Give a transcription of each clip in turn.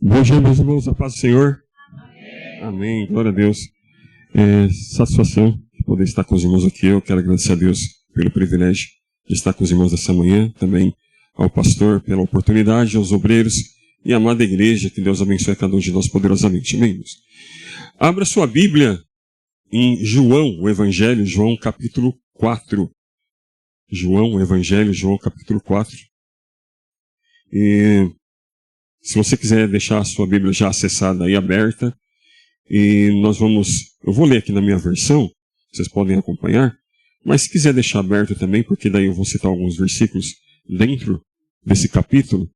Bom dia, meus irmãos, a paz do Senhor. Amém, glória a Deus. Satisfação de poder estar com os irmãos aqui. Eu quero agradecer a Deus pelo privilégio de estar com os irmãos essa manhã, também ao pastor pela oportunidade, aos obreiros e à amada igreja, que Deus abençoe a cada um de nós poderosamente. Amém. Abra sua Bíblia em João, o Evangelho, João capítulo 4. João, o Evangelho, João capítulo 4. E se você quiser deixar a sua Bíblia já acessada e aberta, eu vou ler aqui na minha versão, vocês podem acompanhar, mas se quiser deixar aberto também, porque daí eu vou citar alguns versículos dentro desse capítulo,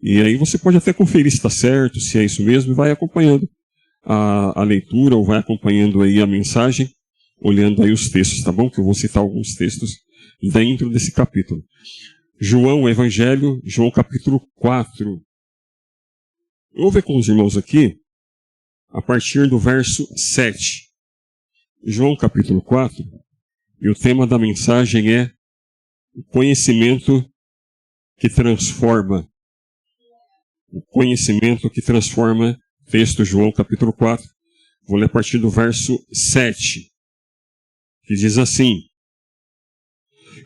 e aí você pode até conferir se está certo, se é isso mesmo, e vai acompanhando a leitura, ou vai acompanhando aí a mensagem, olhando aí os textos, tá bom? Que eu vou citar alguns textos dentro desse capítulo. João, o Evangelho, João capítulo 4. Eu vou ver com os irmãos aqui, a partir do verso 7. João capítulo 4, e o tema da mensagem é o conhecimento que transforma. O conhecimento que transforma, texto João capítulo 4. Vou ler a partir do verso 7, que diz assim: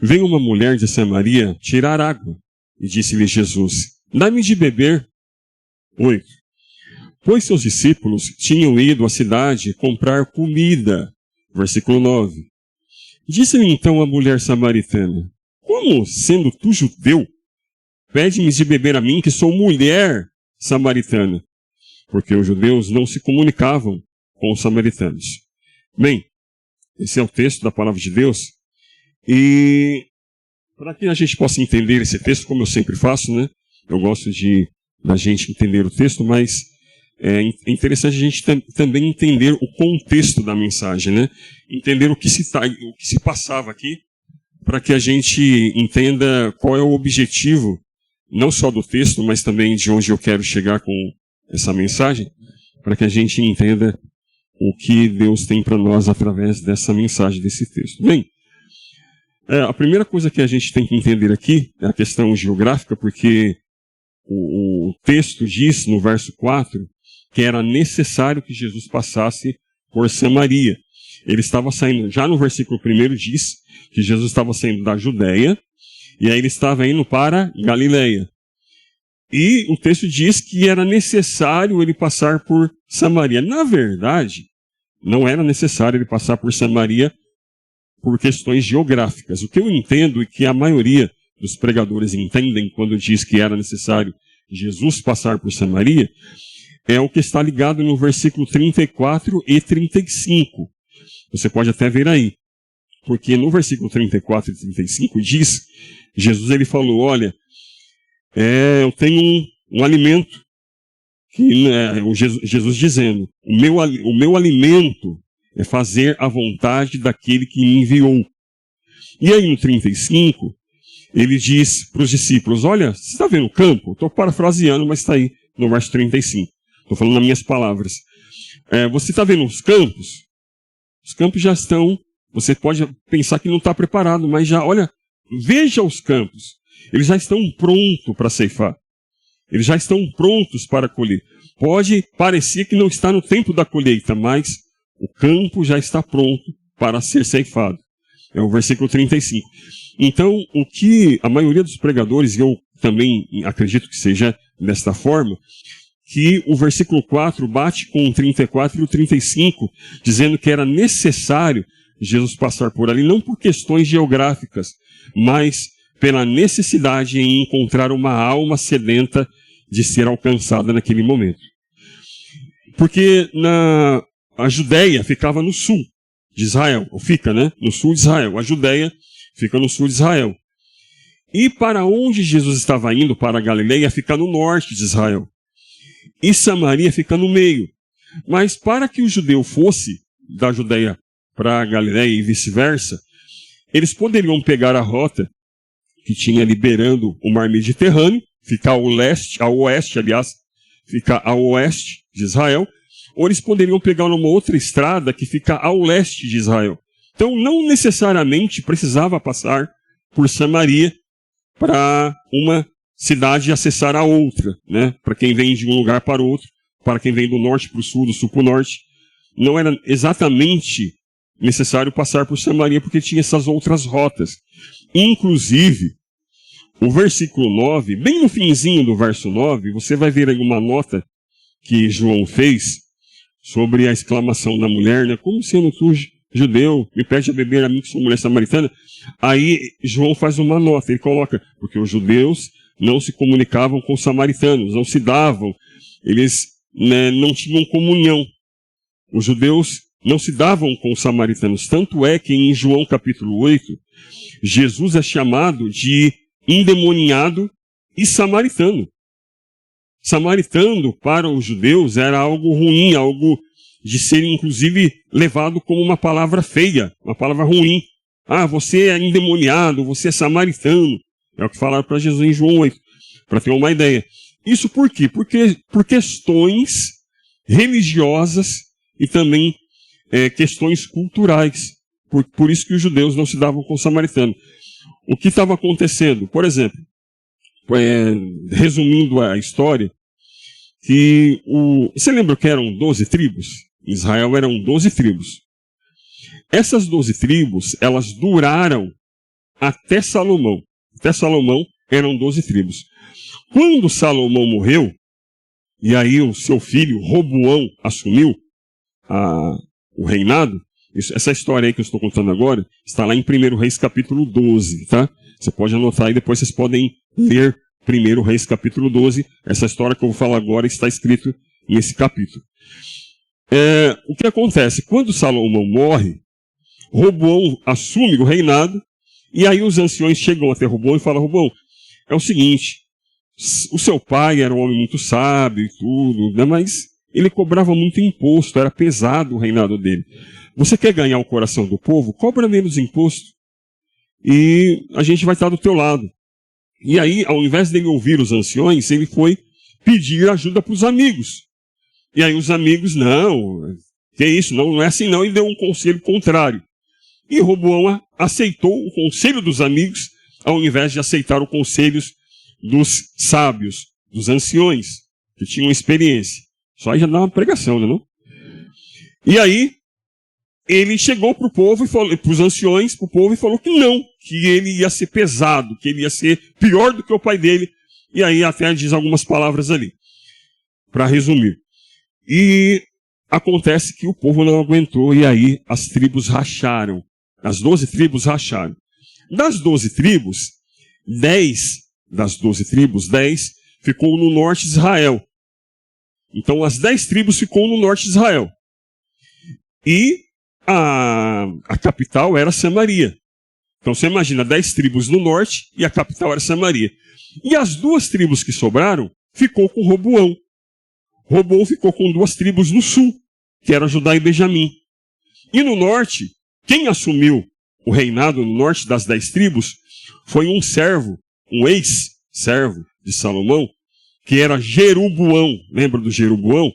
Veio uma mulher de Samaria tirar água, e disse-lhe Jesus: Dá-me de beber. 8. Pois seus discípulos tinham ido à cidade comprar comida. Versículo 9. Disse-lhe então a mulher samaritana: Como, sendo tu judeu, pede-me de beber a mim, que sou mulher samaritana? Porque os judeus não se comunicavam com os samaritanos. Bem, esse é o texto da palavra de Deus. E para que a gente possa entender esse texto, como eu sempre faço, né? Eu gosto da gente entender o texto, mas é interessante a gente também entender o contexto da mensagem, né? Entender o que se passava aqui, para que a gente entenda qual é o objetivo, não só do texto, mas também de onde eu quero chegar com essa mensagem, para que a gente entenda o que Deus tem para nós através dessa mensagem, desse texto. Bem, a primeira coisa que a gente tem que entender aqui é a questão geográfica, porque o texto diz, no verso 4, que era necessário que Jesus passasse por Samaria. Ele estava saindo, já no versículo 1 diz que Jesus estava saindo da Judéia, e aí ele estava indo para Galileia. E o texto diz que era necessário ele passar por Samaria. Na verdade, não era necessário ele passar por Samaria por questões geográficas. O que eu entendo e que a maioria dos pregadores entendem quando diz que era necessário Jesus passar por Samaria, é o que está ligado no versículo 34 e 35. Você pode até ver aí. Porque no versículo 34 e 35 diz, Jesus falou, olha, eu tenho um alimento, Jesus dizendo, o meu alimento é fazer a vontade daquele que me enviou. E aí no 35, ele diz para os discípulos, olha, você está vendo o campo? Estou parafraseando, mas está aí no verso 35. Estou falando nas minhas palavras. Você está vendo os campos? Os campos já estão, você pode pensar que não está preparado, mas já, olha, veja os campos. Eles já estão prontos para ceifar. Eles já estão prontos para colher. Pode parecer que não está no tempo da colheita, mas o campo já está pronto para ser ceifado. É o versículo 35. Então, o que a maioria dos pregadores, e eu também acredito que seja desta forma, que o versículo 4 bate com o 34 e o 35, dizendo que era necessário Jesus passar por ali, não por questões geográficas, mas pela necessidade em encontrar uma alma sedenta de ser alcançada naquele momento. Porque a Judéia ficava no sul de Israel, ou fica, né? No sul de Israel. A Judéia fica no sul de Israel. E para onde Jesus estava indo, para a Galileia, fica no norte de Israel. E Samaria fica no meio. Mas para que o judeu fosse da Judéia para a Galileia e vice-versa, eles poderiam pegar a rota que tinha liberando o mar Mediterrâneo, ficar ao oeste, fica ao oeste de Israel, ou eles poderiam pegar uma outra estrada que fica ao leste de Israel. Então, não necessariamente precisava passar por Samaria para uma cidade acessar a outra, né? Para quem vem de um lugar para o outro, para quem vem do norte para o sul, do sul para o norte, não era exatamente necessário passar por Samaria, porque tinha essas outras rotas. Inclusive, o versículo 9, bem no finzinho do verso 9, você vai ver aí uma nota que João fez sobre a exclamação da mulher, né? Como sendo tu judeu, me pede a beber a mim que sou mulher samaritana. Aí João faz uma nota, ele coloca, porque os judeus não se comunicavam com os samaritanos, não se davam, eles, né, não tinham comunhão. Os judeus não se davam com os samaritanos. Tanto é que em João capítulo 8, Jesus é chamado de endemoniado e samaritano. Samaritano para os judeus era algo ruim, algo de ser inclusive levado como uma palavra feia, uma palavra ruim. Ah, você é endemoniado, você é samaritano. É o que falaram para Jesus em João 8, para ter uma ideia. Isso por quê? Porque por questões religiosas e também questões culturais. Por isso que os judeus não se davam com o samaritano. O que estava acontecendo? Por exemplo, resumindo a história, que você lembra que eram 12 tribos? Em Israel eram 12 tribos. Essas 12 tribos, elas duraram até Salomão. Até Salomão eram 12 tribos. Quando Salomão morreu, e aí o seu filho Roboão assumiu o reinado, essa história aí que eu estou contando agora, está lá em 1 Reis capítulo 12, tá? Você pode anotar e depois vocês podem ler 1 Reis capítulo 12. Essa história que eu vou falar agora está escrito nesse capítulo. O que acontece? Quando Salomão morre, Roboão assume o reinado, e aí os anciões chegam até Roboão e falam: Roboão, é o seguinte, o seu pai era um homem muito sábio e tudo, né, mas ele cobrava muito imposto, era pesado o reinado dele. Você quer ganhar o coração do povo? Cobra menos imposto e a gente vai estar do teu lado. E aí, ao invés dele ouvir os anciões, ele foi pedir ajuda para os amigos. E aí os amigos, não, que isso, não é assim não, e deu um conselho contrário. E Roboão aceitou o conselho dos amigos, ao invés de aceitar os conselhos dos sábios, dos anciões, que tinham experiência. Só aí já dá uma pregação, né, não? E aí, ele chegou para o povo, para os anciões, para o povo, e falou que não, que ele ia ser pesado, que ele ia ser pior do que o pai dele. E aí até diz algumas palavras ali, para resumir. E acontece que o povo não aguentou, e aí as tribos racharam. As 12 tribos racharam. Das 12 tribos, 10 ficou no norte de Israel. Então as 10 tribos ficou no norte de Israel. E a capital era Samaria. Então você imagina, 10 tribos no norte e a capital era Samaria. E as 2 tribos que sobraram, ficou com Roboão. Roboão ficou com 2 tribos no sul, que era Judá e Benjamim. E no norte, quem assumiu o reinado no norte das 10 tribos foi um servo, um ex-servo de Salomão, que era Jeroboão. Lembra do Jeroboão?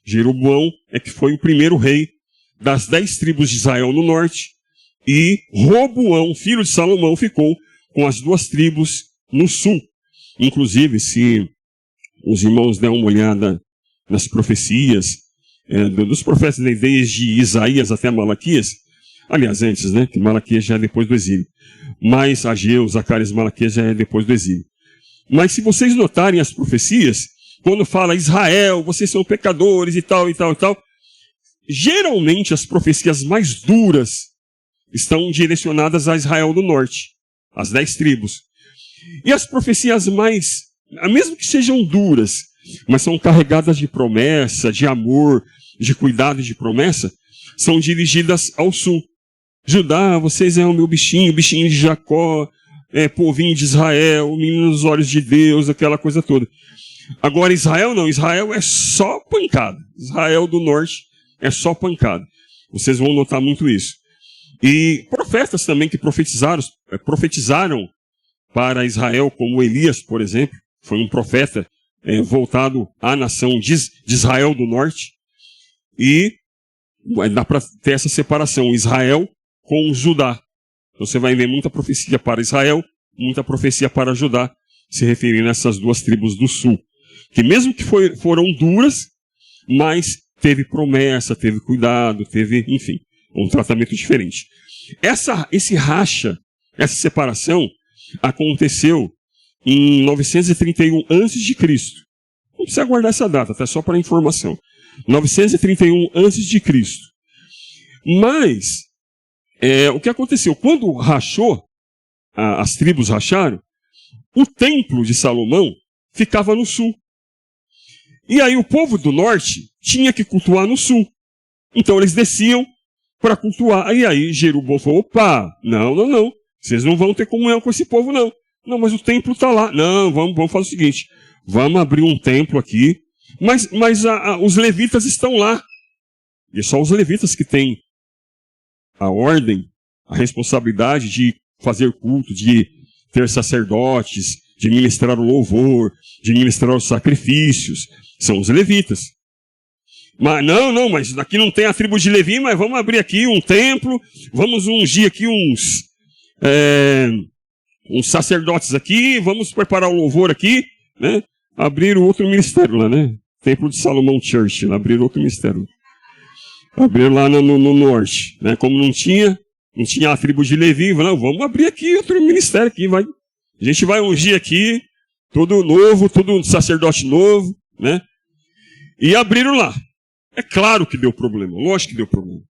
Jeroboão é que foi o primeiro rei das 10 tribos de Israel no norte, e Roboão, filho de Salomão, ficou com as 2 tribos no sul. Inclusive, se os irmãos der uma olhada nas profecias dos profetas desde Isaías até Malaquias, aliás, antes, né, que Malaquias já é depois do exílio, mas Ageu, Zacarias e Malaquias já é depois do exílio. Mas se vocês notarem as profecias, quando fala Israel, vocês são pecadores e tal, e tal, e tal, geralmente as profecias mais duras estão direcionadas a Israel do norte, as 10 tribos. E as profecias mais, mesmo que sejam duras, mas são carregadas de promessa, de amor, de cuidado e de promessa, são dirigidas ao sul. Judá, vocês é o meu bichinho de Jacó, povinho de Israel, menino dos olhos de Deus, aquela coisa toda. Agora Israel não, Israel é só pancada. Israel do norte é só pancada. Vocês vão notar muito isso. E profetas também que profetizaram para Israel, como Elias, por exemplo, foi um profeta voltado à nação de Israel do norte. E dá para ter essa separação, Israel com Judá. Então você vai ver muita profecia para Israel, muita profecia para Judá. se referindo a essas duas tribos do sul, que mesmo que foram duras, mas teve promessa, teve cuidado, teve, enfim, um tratamento diferente. Esse racha, essa separação, aconteceu em 931 a.C. Não precisa guardar essa data, tá? Só para informação. 931 a.C. Mas, o que aconteceu? Quando rachou, as tribos racharam, o templo de Salomão ficava no sul. E aí o povo do norte tinha que cultuar no sul. Então eles desciam para cultuar. E aí Jeroboão falou, opa, não. Vocês não vão ter comunhão com esse povo, não. Não, mas o templo está lá. Não, vamos fazer o seguinte. Vamos abrir um templo aqui. Mas os levitas estão lá. E é só os levitas que têm a ordem, a responsabilidade de fazer culto, de ter sacerdotes, de ministrar o louvor, de ministrar os sacrifícios. São os levitas. Mas mas daqui não tem a tribo de Levi, mas vamos abrir aqui um templo, vamos ungir aqui uns sacerdotes aqui, vamos preparar o louvor aqui, né? Abrir outro ministério lá, né? Templo de Salomão Church, lá, abrir outro ministério. Abrir lá no norte, né? Como não tinha a tribo de Levi, vamos abrir aqui outro ministério aqui, a gente vai ungir aqui, tudo novo, tudo sacerdote novo, né? E abriram lá. É claro que deu problema, lógico que deu problema.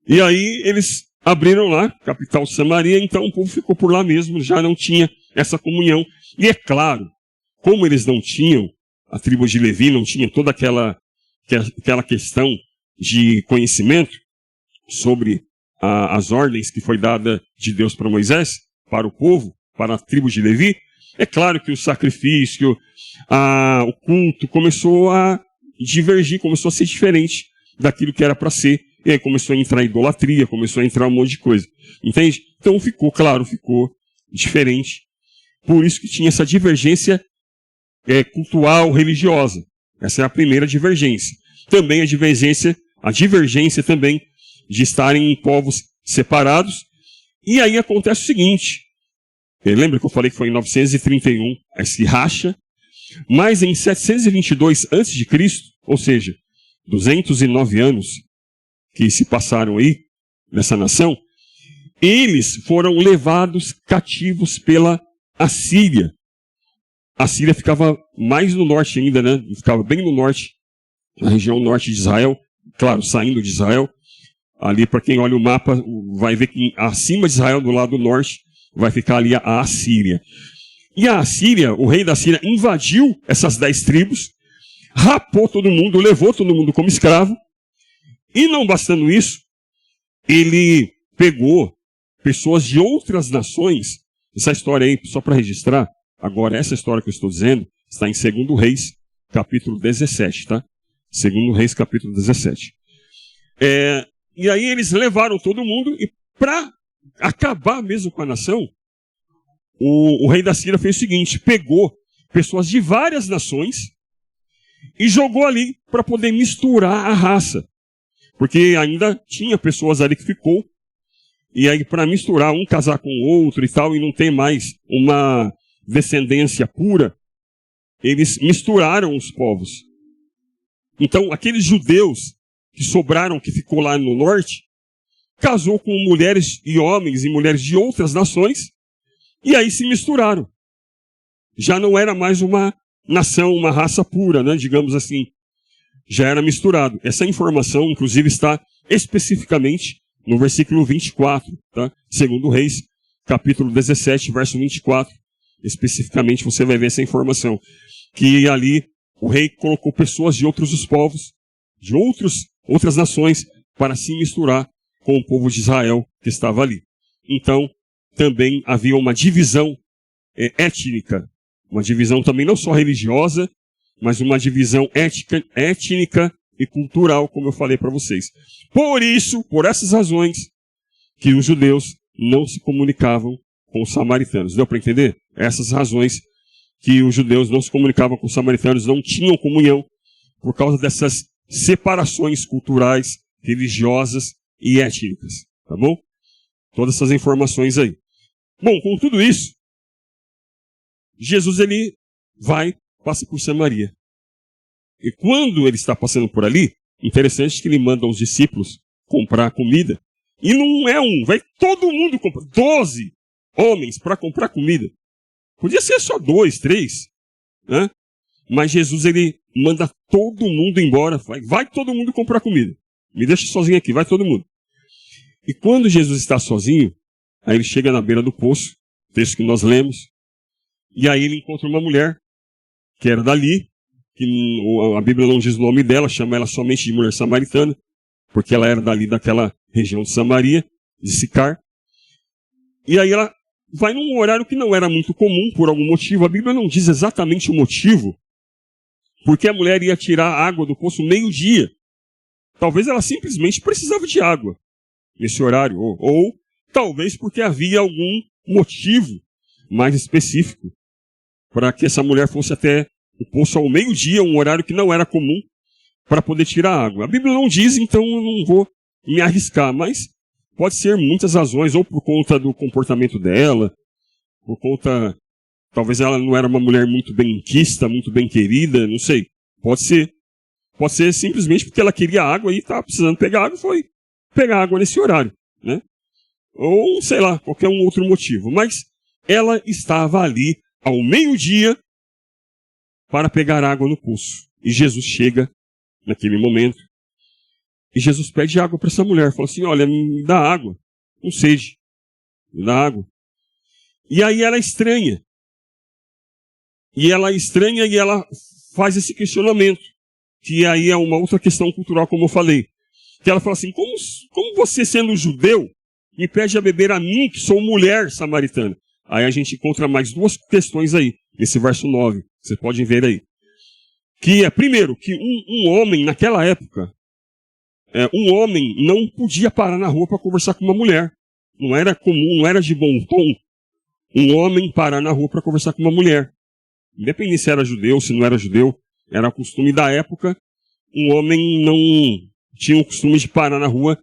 E aí eles abriram lá, capital de Samaria, então o povo ficou por lá mesmo, já não tinha essa comunhão. E é claro, como eles não tinham, a tribo de Levi não tinha toda aquela questão de conhecimento sobre as ordens que foi dada de Deus para Moisés, para o povo, para a tribo de Levi, é claro que o sacrifício, o culto começou a divergir, começou a ser diferente daquilo que era para ser, e aí começou a entrar idolatria, começou a entrar um monte de coisa. Entende? Então ficou diferente. Por isso que tinha essa divergência cultural, religiosa. Essa é a primeira divergência. Também a divergência também de estarem em povos separados. E aí acontece o seguinte, lembra que eu falei que foi em 931, esse racha, mas em 722 a.C., ou seja, 209 anos que se passaram aí nessa nação, eles foram levados cativos pela Assíria. A Síria ficava mais no norte ainda, né? Ficava bem no norte, na região norte de Israel, claro, saindo de Israel. Ali, para quem olha o mapa, vai ver que acima de Israel, do lado norte, vai ficar ali a Assíria. E a Assíria, o rei da Síria, invadiu essas 10 tribos, rapou todo mundo, levou todo mundo como escravo, e não bastando isso, ele pegou pessoas de outras nações. Essa história aí, só para registrar, agora essa história que eu estou dizendo, está em 2 Reis, capítulo 17, tá? 2 Reis, capítulo 17. E aí eles levaram todo mundo, e para acabar mesmo com a nação, o rei da Síria fez o seguinte, pegou pessoas de várias nações e jogou ali para poder misturar a raça. Porque ainda tinha pessoas ali que ficou, e aí para misturar, um casar com o outro e tal, e não ter mais uma descendência pura, eles misturaram os povos. Então aqueles judeus que sobraram, que ficou lá no norte, casou com mulheres e homens e mulheres de outras nações, e aí se misturaram. Já não era mais uma nação, uma raça pura, né, digamos assim. Já era misturado. Essa informação, inclusive, está especificamente no versículo 24, tá? 2 Reis, capítulo 17, verso 24. Especificamente você vai ver essa informação. Que ali o rei colocou pessoas de outros os povos, de outras nações, para se misturar com o povo de Israel que estava ali. Então, também havia uma divisão étnica, uma divisão também não só religiosa, mas uma divisão étnica e cultural, como eu falei para vocês. Por isso, por essas razões, que os judeus não se comunicavam com os samaritanos. Deu para entender? Essas razões que os judeus não se comunicavam com os samaritanos, não tinham comunhão, por causa dessas separações culturais, religiosas e étnicas. Tá bom? Todas essas informações aí. Bom, com tudo isso, Jesus ele passa por Samaria. E quando ele está passando por ali, interessante que ele manda os discípulos comprar comida. E não é vai todo mundo comprar. 12 homens para comprar comida. Podia ser só 2, 3, né? Mas Jesus ele manda todo mundo embora. Vai todo mundo comprar comida. Me deixa sozinho aqui, vai todo mundo. E quando Jesus está sozinho, aí ele chega na beira do poço, texto que nós lemos, e aí ele encontra uma mulher, que era dali, que a Bíblia não diz o nome dela, chama ela somente de mulher samaritana, porque ela era dali daquela região de Samaria, de Sicar. E aí ela vai num horário que não era muito comum, por algum motivo. A Bíblia não diz exatamente o motivo, porque a mulher ia tirar água do poço meio-dia. Talvez ela simplesmente precisava de água nesse horário, ou talvez porque havia algum motivo mais específico para que essa mulher fosse até o poço ao meio-dia, um horário que não era comum, para poder tirar água. A Bíblia não diz, então eu não vou me arriscar, mas pode ser muitas razões, ou por conta do comportamento dela, por conta, talvez ela não era uma mulher muito benquista, muito bem querida, não sei. Pode ser. Pode ser simplesmente porque ela queria água e estava precisando pegar água e foi pegar água nesse horário, né? Ou, sei lá, qualquer um outro motivo. Mas ela estava ali ao meio-dia para pegar água no poço. E Jesus chega naquele momento. E Jesus pede água para essa mulher. Fala assim, olha, me dá água. Com sede. Me dá água. E aí ela estranha. E ela faz esse questionamento. Que aí é uma outra questão cultural, como eu falei. Que ela fala assim, como você sendo judeu, me pede a beber a mim, que sou mulher samaritana? Aí a gente encontra mais duas questões aí, nesse verso 9. Vocês podem ver aí. Que é, primeiro, que um homem, naquela época, um homem não podia parar na rua para conversar com uma mulher. Não era comum, não era de bom tom um homem parar na rua para conversar com uma mulher. Independente se era judeu, se não era judeu, era costume da época, um homem não tinha o costume de parar na rua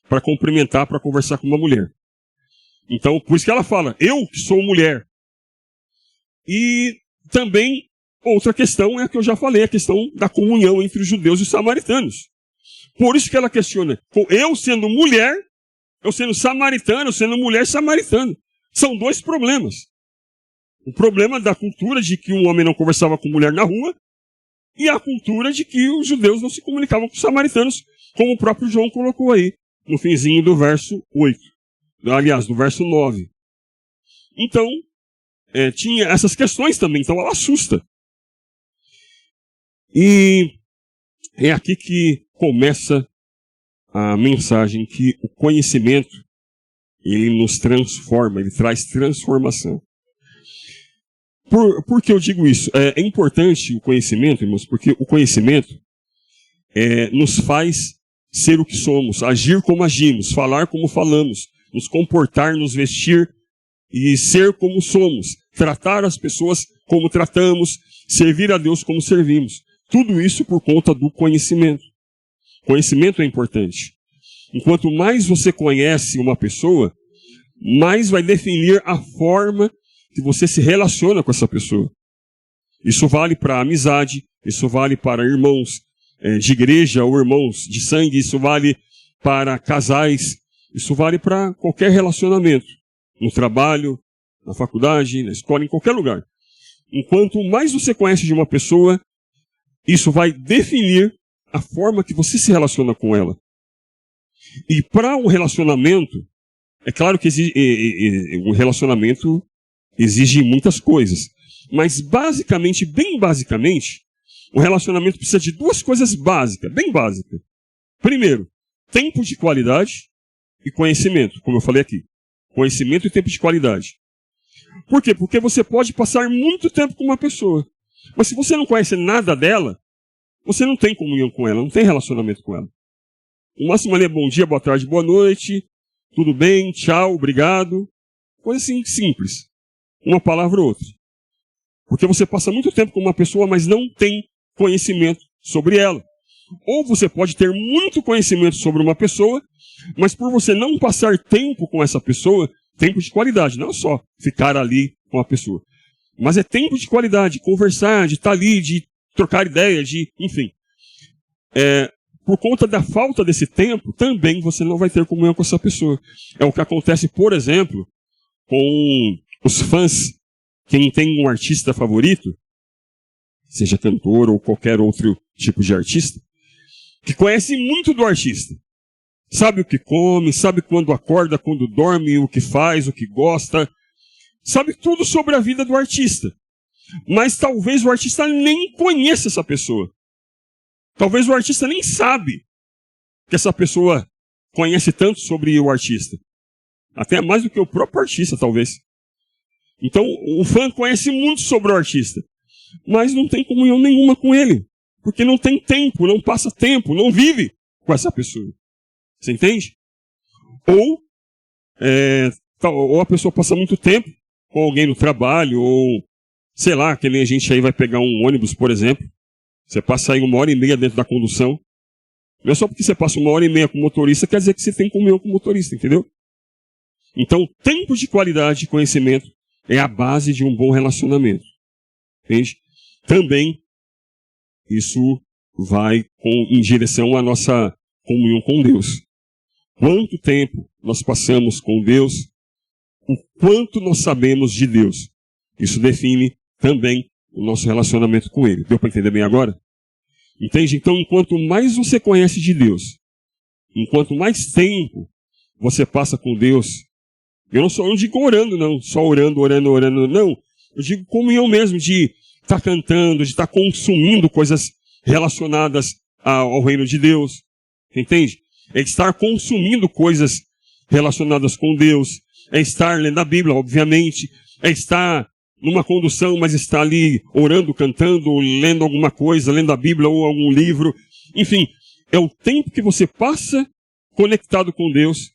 para cumprimentar, para conversar com uma mulher. Então, por isso que ela fala, eu que sou mulher. E também, outra questão é a que eu já falei, a questão da comunhão entre os judeus e os samaritanos. Por isso que ela questiona, eu sendo mulher, eu sendo samaritana, eu sendo mulher samaritana. São dois problemas. O problema da cultura de que um homem não conversava com mulher na rua, e a cultura de que os judeus não se comunicavam com os samaritanos, como o próprio João colocou aí, no finzinho do verso 8. Aliás, do verso 9. Então, tinha essas questões também, então ela assusta. E é aqui que começa a mensagem que o conhecimento, ele nos transforma, ele traz transformação. Por que eu digo isso? É importante o conhecimento, irmãos, porque o conhecimento nos faz ser o que somos, agir como agimos, falar como falamos, nos comportar, nos vestir e ser como somos, tratar as pessoas como tratamos, servir a Deus como servimos. Tudo isso por conta do conhecimento. Conhecimento é importante. Enquanto mais você conhece uma pessoa, mais vai definir a forma que você se relaciona com essa pessoa. Isso vale para amizade, isso vale para irmãos de igreja ou irmãos de sangue, isso vale para casais, isso vale para qualquer relacionamento. No trabalho, na faculdade, na escola, em qualquer lugar. Enquanto mais você conhece de uma pessoa, isso vai definir a forma que você se relaciona com ela. E para um relacionamento, é claro que um relacionamento exige muitas coisas. Mas basicamente, bem basicamente, o relacionamento precisa de duas coisas básicas, bem básicas. Primeiro, tempo de qualidade e conhecimento, como eu falei aqui. Conhecimento e tempo de qualidade. Por quê? Porque você pode passar muito tempo com uma pessoa. Mas se você não conhece nada dela, você não tem comunhão com ela, não tem relacionamento com ela. O máximo ali é bom dia, boa tarde, boa noite, tudo bem, tchau, obrigado. Coisa assim, simples. Uma palavra ou outra. Porque você passa muito tempo com uma pessoa, mas não tem conhecimento sobre ela. Ou você pode ter muito conhecimento sobre uma pessoa, mas por você não passar tempo com essa pessoa, tempo de qualidade, não só ficar ali com a pessoa. Mas é tempo de qualidade, de conversar, de estar ali, de trocar ideia, enfim. Por conta da falta desse tempo, também você não vai ter comunhão com essa pessoa. É o que acontece, por exemplo, com os fãs. Quem tem um artista favorito, seja cantor ou qualquer outro tipo de artista, que conhece muito do artista. Sabe o que come, sabe quando acorda, quando dorme, o que faz, o que gosta. Sabe tudo sobre a vida do artista. Mas talvez o artista nem conheça essa pessoa. Talvez o artista nem sabe que essa pessoa conhece tanto sobre o artista. Até mais do que o próprio artista, talvez. Então, o fã conhece muito sobre o artista, mas não tem comunhão nenhuma com ele. Porque não tem tempo, não passa tempo, não vive com essa pessoa. Você entende? Ou a pessoa passa muito tempo com alguém no trabalho, ou, sei lá, que nem a gente aí vai pegar um ônibus, por exemplo. Você passa aí 1h30 dentro da condução. Não é só porque você passa 1h30 com o motorista, quer dizer que você tem comunhão com o motorista, entendeu? Então, tempo de qualidade de conhecimento é a base de um bom relacionamento. Entende? Também, isso vai em direção à nossa comunhão com Deus. Quanto tempo nós passamos com Deus, o quanto nós sabemos de Deus. Isso define também o nosso relacionamento com Ele. Deu para entender bem agora? Entende? Então, enquanto mais você conhece de Deus, enquanto mais tempo você passa com Deus, eu não digo orando, não, só orando, não. Eu digo comunhão mesmo, de estar cantando, de estar consumindo coisas relacionadas ao reino de Deus. Entende? É estar consumindo coisas relacionadas com Deus. É estar lendo a Bíblia, obviamente. É estar numa condução, mas estar ali orando, cantando, lendo alguma coisa, lendo a Bíblia ou algum livro. Enfim, é o tempo que você passa conectado com Deus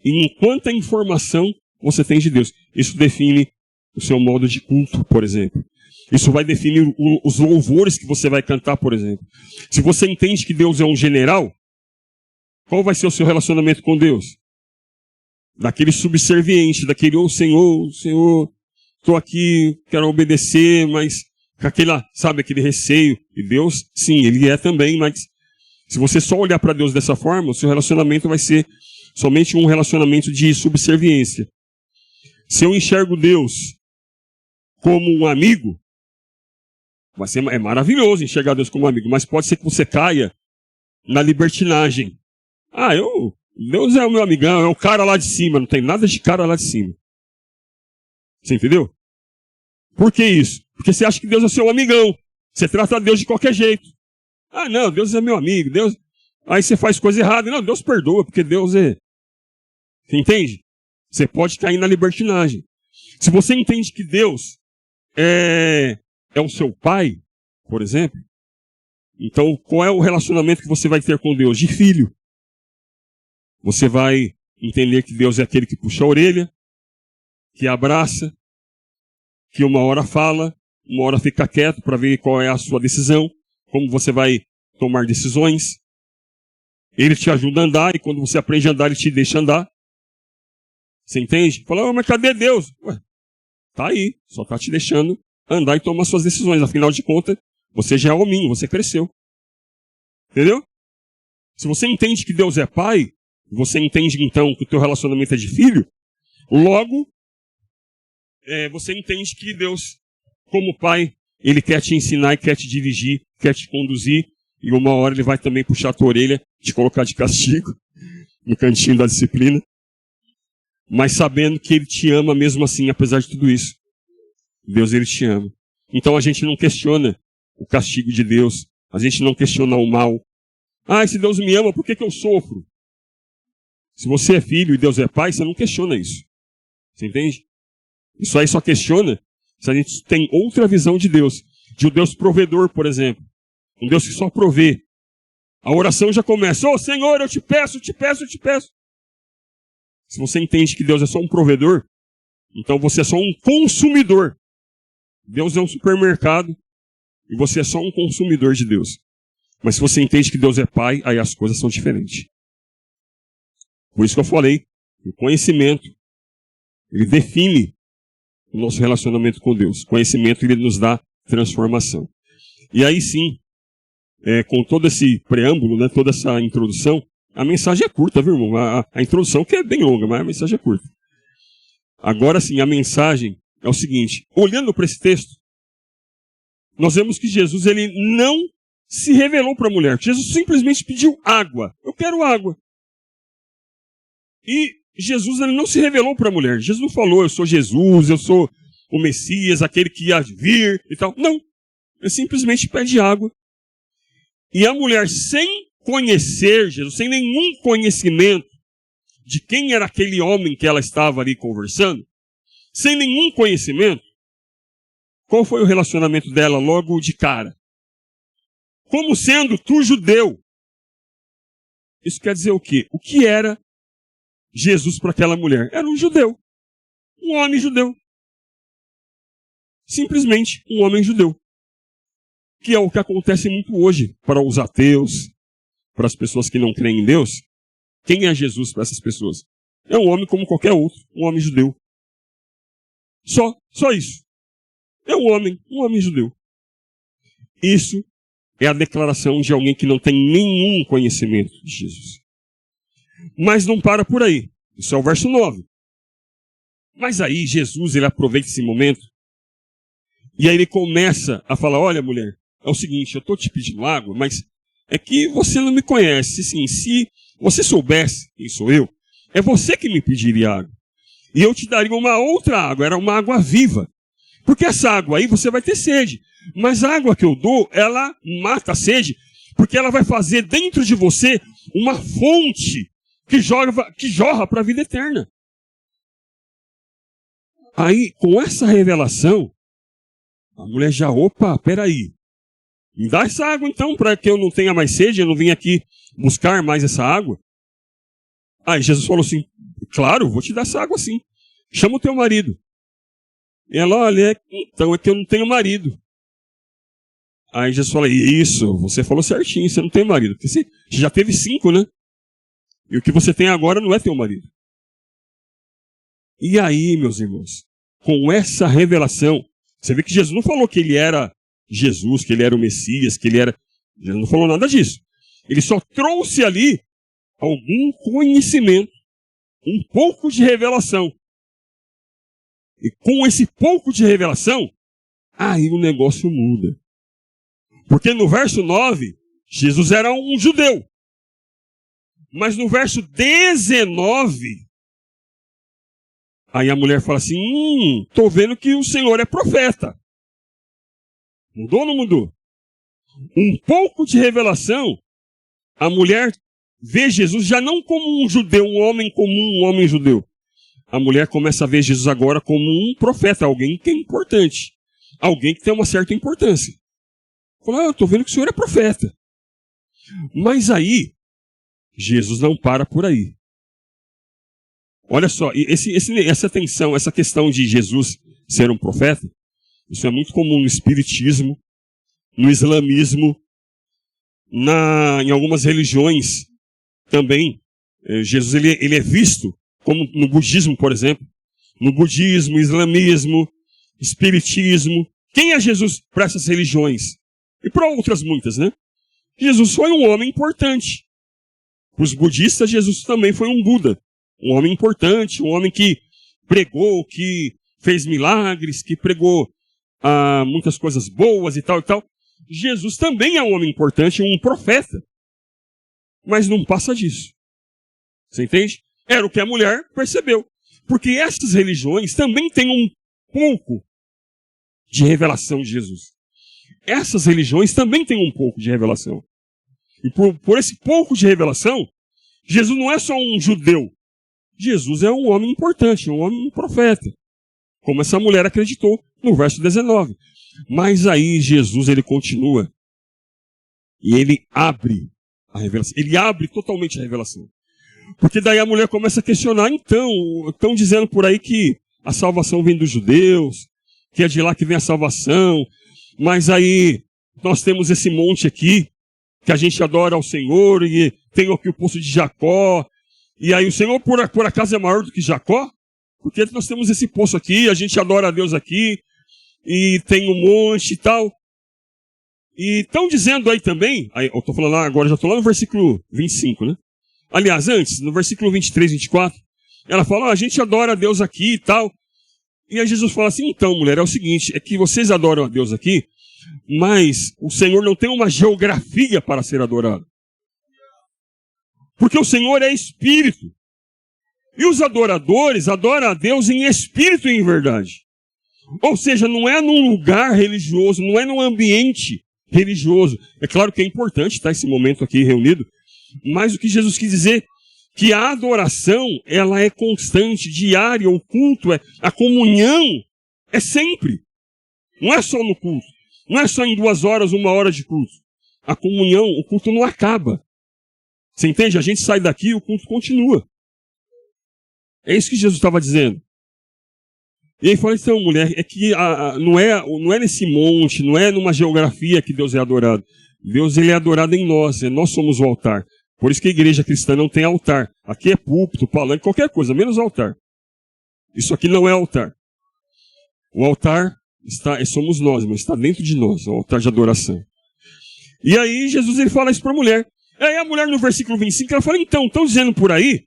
e quanta informação você tem de Deus. Isso define o seu modo de culto, por exemplo. Isso vai definir os louvores que você vai cantar, por exemplo. Se você entende que Deus é um general, qual vai ser o seu relacionamento com Deus? Daquele subserviente, daquele, Senhor, estou aqui, quero obedecer, mas com aquele receio. E Deus, sim, Ele é também, mas se você só olhar para Deus dessa forma, o seu relacionamento vai ser somente um relacionamento de subserviência. Se eu enxergo Deus como um amigo, é maravilhoso enxergar Deus como um amigo, mas pode ser que você caia na libertinagem. Deus é o meu amigão, é o cara lá de cima, não tem nada de cara lá de cima. Você entendeu? Por que isso? Porque você acha que Deus é seu amigão. Você trata Deus de qualquer jeito. Não, Deus é meu amigo, Deus... Aí você faz coisa errada. Não, Deus perdoa, porque Deus é... Você entende? Você pode cair na libertinagem. Se você entende que Deus é o seu pai, por exemplo, então qual é o relacionamento que você vai ter com Deus? De filho. Você vai entender que Deus é aquele que puxa a orelha, que abraça, que uma hora fala, uma hora fica quieto para ver qual é a sua decisão, como você vai tomar decisões. Ele te ajuda a andar, e quando você aprende a andar, ele te deixa andar. Você entende? Fala, mas cadê Deus? Tá aí, só tá te deixando andar e tomar suas decisões. Afinal de contas, você já é hominho, você cresceu. Entendeu? Se você entende que Deus é pai, você entende então que o teu relacionamento é de filho, logo, você entende que Deus, como pai, Ele quer te ensinar e quer te dirigir, quer te conduzir, e uma hora Ele vai também puxar a tua orelha, te colocar de castigo, no cantinho da disciplina, mas sabendo que Ele te ama mesmo assim, apesar de tudo isso. Deus, Ele te ama. Então a gente não questiona o castigo de Deus, a gente não questiona o mal. Se Deus me ama, por que eu sofro? Se você é filho e Deus é pai, você não questiona isso. Você entende? Isso aí só questiona se a gente tem outra visão de Deus. De um Deus provedor, por exemplo. Um Deus que só provê. A oração já começa. Senhor, eu te peço, te peço, te peço. Se você entende que Deus é só um provedor, então você é só um consumidor. Deus é um supermercado e você é só um consumidor de Deus. Mas se você entende que Deus é pai, aí as coisas são diferentes. Por isso que eu falei, o conhecimento, ele define o nosso relacionamento com Deus. Conhecimento, ele nos dá transformação. E aí sim, com todo esse preâmbulo, né, toda essa introdução, a mensagem é curta, viu, irmão? A introdução que é bem longa, mas a mensagem é curta. Agora sim, a mensagem é o seguinte: olhando para esse texto, nós vemos que Jesus ele não se revelou para a mulher. Jesus simplesmente pediu água. Eu quero água. E Jesus ele não se revelou para a mulher. Jesus não falou, eu sou Jesus, eu sou o Messias, aquele que ia vir e tal. Não. Ele simplesmente pede água. E a mulher, sem conhecer Jesus, sem nenhum conhecimento de quem era aquele homem que ela estava ali conversando, sem nenhum conhecimento, qual foi o relacionamento dela logo de cara? Como sendo tu judeu. Isso quer dizer o quê? O que era Jesus para aquela mulher? Era um judeu. Um homem judeu. Simplesmente um homem judeu. Que é o que acontece muito hoje para os ateus, para as pessoas que não creem em Deus. Quem é Jesus para essas pessoas? É um homem como qualquer outro, um homem judeu. Só isso. É um homem judeu. Isso é a declaração de alguém que não tem nenhum conhecimento de Jesus. Mas não para por aí. Isso é o verso 9. Mas aí Jesus ele aproveita esse momento e aí ele começa a falar, olha mulher, é o seguinte, eu estou te pedindo água, mas é que você não me conhece. Sim, se você soubesse quem sou eu, é você que me pediria água. E eu te daria uma outra água, era uma água viva. Porque essa água aí você vai ter sede. Mas a água que eu dou, ela mata a sede, porque ela vai fazer dentro de você uma fonte que jorra para a vida eterna. Aí, com essa revelação, a mulher já, peraí. Me dá essa água então, para que eu não tenha mais sede, eu não venha aqui buscar mais essa água. Aí Jesus falou assim, claro, vou te dar essa água sim. Chama o teu marido. E ela, olha, então é que eu não tenho marido. Aí Jesus fala, isso, você falou certinho, você não tem marido. Porque você já teve 5, né? E o que você tem agora não é teu marido. E aí, meus irmãos, com essa revelação, você vê que Jesus não falou que ele era Jesus, que ele era o Messias, que ele era... Jesus não falou nada disso. Ele só trouxe ali algum conhecimento, um pouco de revelação. E com esse pouco de revelação, aí o negócio muda. Porque no verso 9, Jesus era um judeu. Mas no verso 19, aí a mulher fala assim, estou vendo que o Senhor é profeta. Mudou ou não mudou? Um pouco de revelação, a mulher vê Jesus já não como um judeu, um homem comum, um homem judeu. A mulher começa a ver Jesus agora como um profeta, alguém que é importante. Alguém que tem uma certa importância. Fala, eu estou vendo que o Senhor é profeta. Mas aí, Jesus não para por aí. Olha só, essa tensão, essa questão de Jesus ser um profeta, isso é muito comum no espiritismo, no islamismo, em algumas religiões também. Jesus ele é visto como no budismo, por exemplo. No budismo, islamismo, espiritismo. Quem é Jesus para essas religiões? E para outras muitas, né? Jesus foi um homem importante. Para os budistas, Jesus também foi um Buda. Um homem importante, um homem que pregou, que fez milagres, que pregou muitas coisas boas e tal e tal. Jesus também é um homem importante, um profeta. Mas não passa disso. Você entende? Era o que a mulher percebeu. Porque essas religiões também têm um pouco de revelação de Jesus. Essas religiões também têm um pouco de revelação. E por esse pouco de revelação, Jesus não é só um judeu. Jesus é um homem importante, um homem profeta. Como essa mulher acreditou no verso 19. Mas aí Jesus ele continua. E ele abre a revelação. Ele abre totalmente a revelação. Porque daí a mulher começa a questionar, então, estão dizendo por aí que a salvação vem dos judeus, que é de lá que vem a salvação, mas aí nós temos esse monte aqui, que a gente adora ao Senhor, e tem aqui o poço de Jacó, e aí o Senhor por acaso é maior do que Jacó? Porque nós temos esse poço aqui, a gente adora a Deus aqui, e tem um monte e tal. E estão dizendo aí também, aí eu estou falando lá agora, já estou lá no versículo 25, né? Aliás, antes, no versículo 23, 24, ela fala, a gente adora a Deus aqui e tal. E aí Jesus fala assim, então, mulher, é o seguinte, é que vocês adoram a Deus aqui, mas o Senhor não tem uma geografia para ser adorado. Porque o Senhor é Espírito. E os adoradores adoram a Deus em espírito e em verdade. Ou seja, não é num lugar religioso, não é num ambiente religioso. É claro que é importante estar esse momento aqui reunido, mas o que Jesus quis dizer, que a adoração, ela é constante, diária, o culto, a comunhão é sempre. Não é só no culto. Não é só em 2 horas, 1 hora de culto. A comunhão, o culto não acaba. Você entende? A gente sai daqui e o culto continua. É isso que Jesus estava dizendo. E aí fala, então, mulher, é que não é nesse monte, não é numa geografia que Deus é adorado. Deus, ele é adorado em nós, nós somos o altar. Por isso que a igreja cristã não tem altar. Aqui é púlpito, palanque, qualquer coisa, menos altar. Isso aqui não é altar. O altar somos nós, mas está dentro de nós, o altar de adoração. E aí Jesus ele fala isso para a mulher. Aí a mulher no versículo 25, ela fala, então, estão dizendo por aí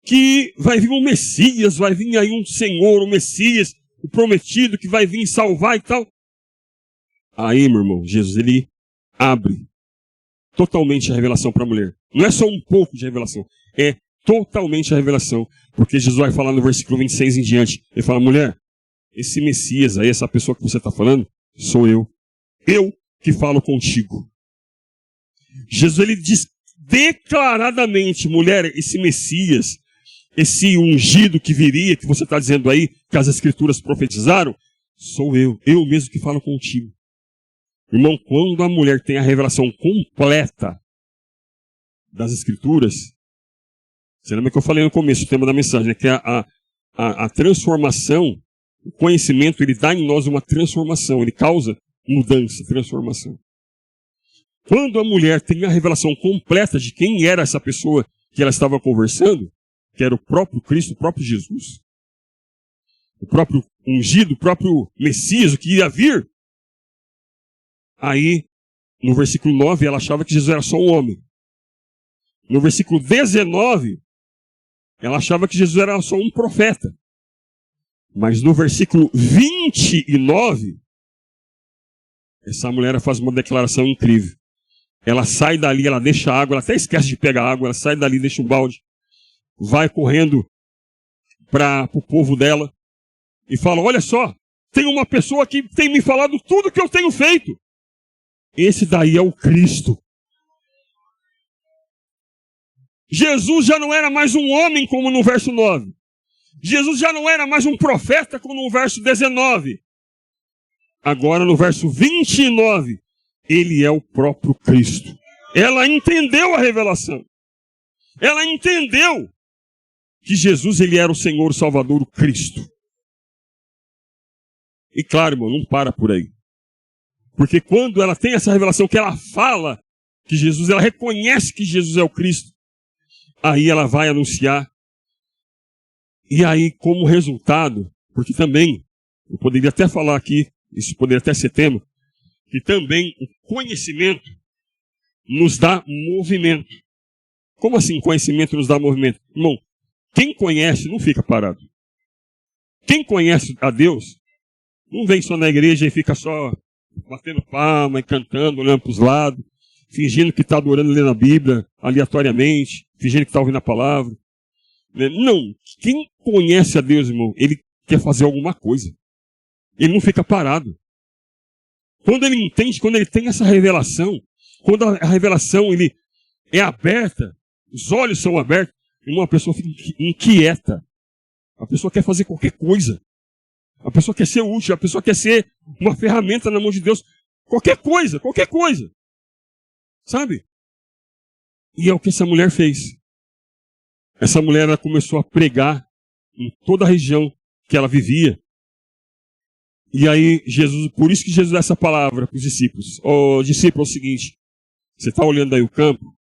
que vai vir um Messias, vai vir aí um Senhor, um Messias, o prometido que vai vir salvar e tal. Aí, meu irmão, Jesus ele abre totalmente a revelação para a mulher. Não é só um pouco de revelação, é totalmente a revelação. Porque Jesus vai falar no versículo 26 em diante, ele fala, mulher, esse Messias aí, essa pessoa que você está falando, sou eu. Eu que falo contigo. Jesus ele diz declaradamente, mulher, esse Messias, esse ungido que viria, que você está dizendo aí, que as Escrituras profetizaram, sou eu mesmo que falo contigo. Irmão, quando a mulher tem a revelação completa das Escrituras, você lembra que eu falei no começo, o tema da mensagem, né, que a transformação, o conhecimento, ele dá em nós uma transformação, ele causa mudança, transformação. Quando a mulher tem a revelação completa de quem era essa pessoa que ela estava conversando, que era o próprio Cristo, o próprio Jesus, o próprio ungido, o próprio Messias, o que ia vir, aí, no versículo 9, ela achava que Jesus era só um homem. No versículo 19, ela achava que Jesus era só um profeta. Mas no versículo 29, essa mulher faz uma declaração incrível. Ela sai dali, ela deixa a água, ela até esquece de pegar água, ela sai dali, deixa um balde, vai correndo para o povo dela e fala, olha só, tem uma pessoa que tem me falado tudo que eu tenho feito. Esse daí é o Cristo. Jesus já não era mais um homem como no verso 9. Jesus já não era mais um profeta como no verso 19. Agora no verso 29, ele é o próprio Cristo. Ela entendeu a revelação. Ela entendeu que Jesus ele era o Senhor, o Salvador, o Cristo. E claro, irmão, não para por aí. Porque quando ela tem essa revelação, que ela fala que Jesus, ela reconhece que Jesus é o Cristo, aí ela vai anunciar. E aí, como resultado, porque também, eu poderia até falar aqui, isso poderia até ser tema, que também o conhecimento nos dá movimento. Como assim conhecimento nos dá movimento? Irmão, quem conhece não fica parado. Quem conhece a Deus, não vem só na igreja e fica só batendo palma e cantando, olhando para os lados, fingindo que está adorando, lendo a Bíblia aleatoriamente, fingindo que está ouvindo a palavra. Não, quem conhece a Deus, irmão, ele quer fazer alguma coisa. Ele não fica parado. Quando ele entende, quando ele tem essa revelação, quando a revelação ele é aberta, os olhos são abertos, irmão, a pessoa fica inquieta. A pessoa quer fazer qualquer coisa. A pessoa quer ser útil, a pessoa quer ser uma ferramenta na mão de Deus. Qualquer coisa, qualquer coisa. Sabe? E é o que essa mulher fez. Essa mulher ela começou a pregar em toda a região que ela vivia. E aí, Jesus, por isso que Jesus dá essa palavra para os discípulos. Ô, discípulo, é o seguinte, você está olhando aí o campo,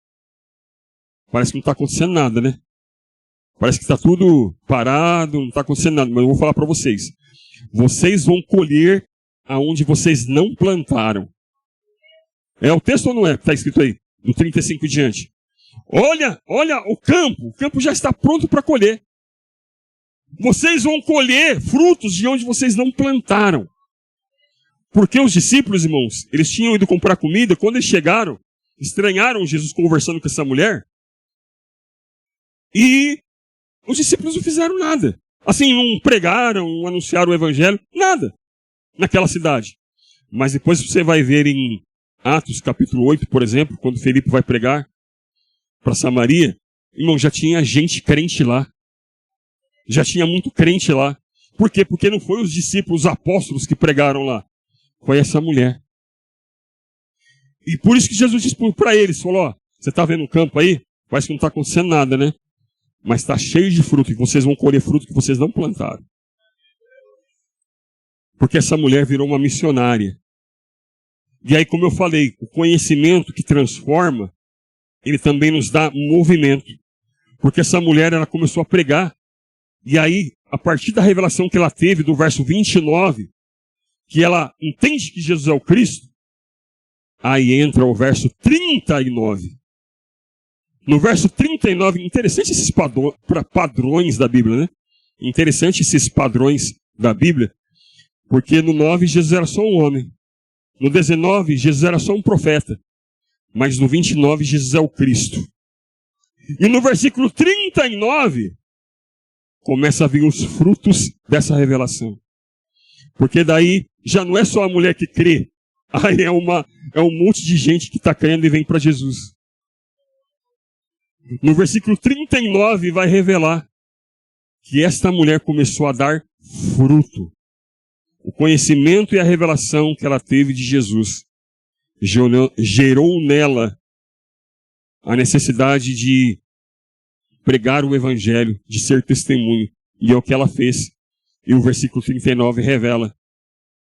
parece que não está acontecendo nada, né? Parece que está tudo parado, não está acontecendo nada. Mas eu vou falar para vocês. Vocês vão colher aonde vocês não plantaram. É o texto ou não é que está escrito aí? Do 35 em diante. Olha o campo já está pronto para colher. Vocês vão colher frutos de onde vocês não plantaram. Porque os discípulos, irmãos, eles tinham ido comprar comida, quando eles chegaram, estranharam Jesus conversando com essa mulher, e os discípulos não fizeram nada. Assim, não pregaram, não anunciaram o evangelho, nada, naquela cidade. Mas depois você vai ver em Atos capítulo 8, por exemplo, quando Felipe vai pregar para Samaria, irmão, já tinha gente crente lá. Já tinha muito crente lá. Por quê? Porque não foi os discípulos, os apóstolos que pregaram lá. Foi essa mulher. E por isso que Jesus disse para eles, falou, ó, você está vendo o campo aí? Parece que não está acontecendo nada, né? Mas está cheio de fruto, e vocês vão colher fruto que vocês não plantaram. Porque essa mulher virou uma missionária. E aí, como eu falei, o conhecimento que transforma, ele também nos dá movimento. Porque essa mulher, ela começou a pregar. E aí, a partir da revelação que ela teve, do verso 29, que ela entende que Jesus é o Cristo, aí entra o verso 39. No verso 39, interessante esses padrões da Bíblia, né? Interessante esses padrões da Bíblia, porque no 9 Jesus era só um homem. No 19, Jesus era só um profeta. Mas no 29, Jesus é o Cristo. E no versículo 39, começa a vir os frutos dessa revelação. Porque daí já não é só a mulher que crê. Aí é um monte de gente que está crendo e vem para Jesus. No versículo 39 vai revelar que esta mulher começou a dar fruto. O conhecimento e a revelação que ela teve de Jesus gerou nela a necessidade de pregar o evangelho, de ser testemunho. E é o que ela fez. E o versículo 39 revela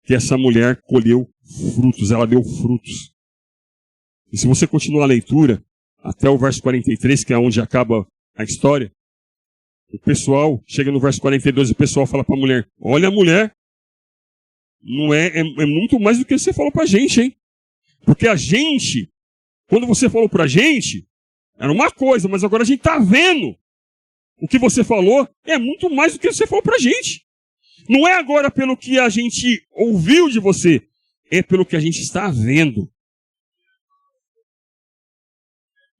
que essa mulher colheu frutos, ela deu frutos. E se você continuar a leitura, até o verso 43, que é onde acaba a história, o pessoal, chega no verso 42, o pessoal fala para a mulher, olha a mulher, não é muito mais do que você falou para a gente, hein? Porque a gente, quando você falou para a gente, era uma coisa, mas agora a gente está vendo. O que você falou é muito mais do que você falou para a gente. Não é agora pelo que a gente ouviu de você, é pelo que a gente está vendo.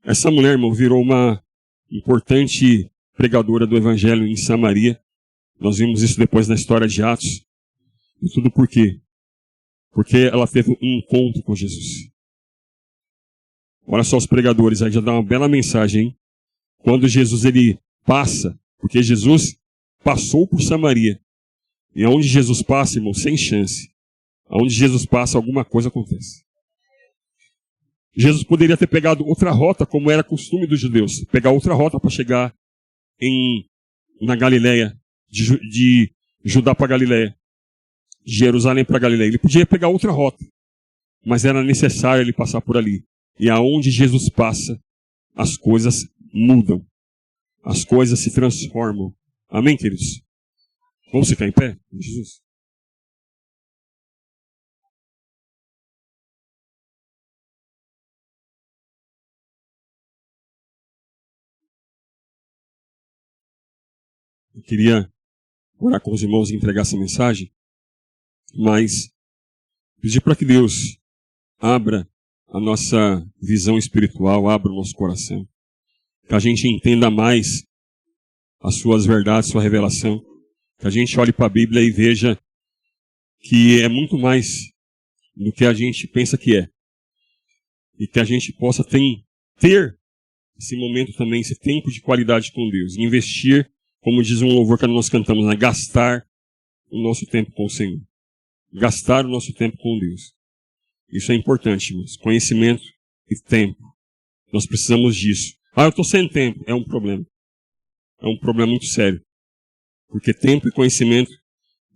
Essa mulher, irmão, virou uma importante pregadora do evangelho em Samaria. Nós vimos isso depois na história de Atos. E tudo por quê? Porque ela teve um encontro com Jesus. Olha só os pregadores, aí já dá uma bela mensagem, hein? Quando Jesus ele passa, porque Jesus passou por Samaria. E aonde Jesus passa, irmão, sem chance. Aonde Jesus passa, alguma coisa acontece. Jesus poderia ter pegado outra rota, como era costume dos judeus. Pegar outra rota para chegar na Galileia, de Judá para Galileia. De Jerusalém para Galileia. Ele podia pegar outra rota. Mas era necessário ele passar por ali. E aonde Jesus passa, as coisas mudam. As coisas se transformam. Amém, queridos? Vamos ficar em pé? Jesus. Eu queria orar com os irmãos e entregar essa mensagem, mas pedir para que Deus abra a nossa visão espiritual, abra o nosso coração, que a gente entenda mais as suas verdades, sua revelação, que a gente olhe para a Bíblia e veja que é muito mais do que a gente pensa que é. E que a gente possa ter esse momento também, esse tempo de qualidade com Deus. E investir, como diz um louvor que nós cantamos, né? Gastar o nosso tempo com o Senhor. Gastar o nosso tempo com Deus. Isso é importante, irmãos. Conhecimento e tempo. Nós precisamos disso. Ah, eu estou sem tempo. É um problema. É um problema muito sério. Porque tempo e conhecimento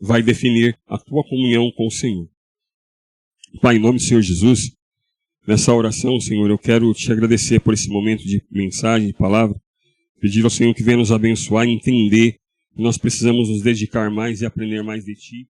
vai definir a tua comunhão com o Senhor. Pai, em nome do Senhor Jesus, nessa oração, Senhor, eu quero te agradecer por esse momento de mensagem, de palavra. Pedir ao Senhor que venha nos abençoar e entender que nós precisamos nos dedicar mais e aprender mais de Ti.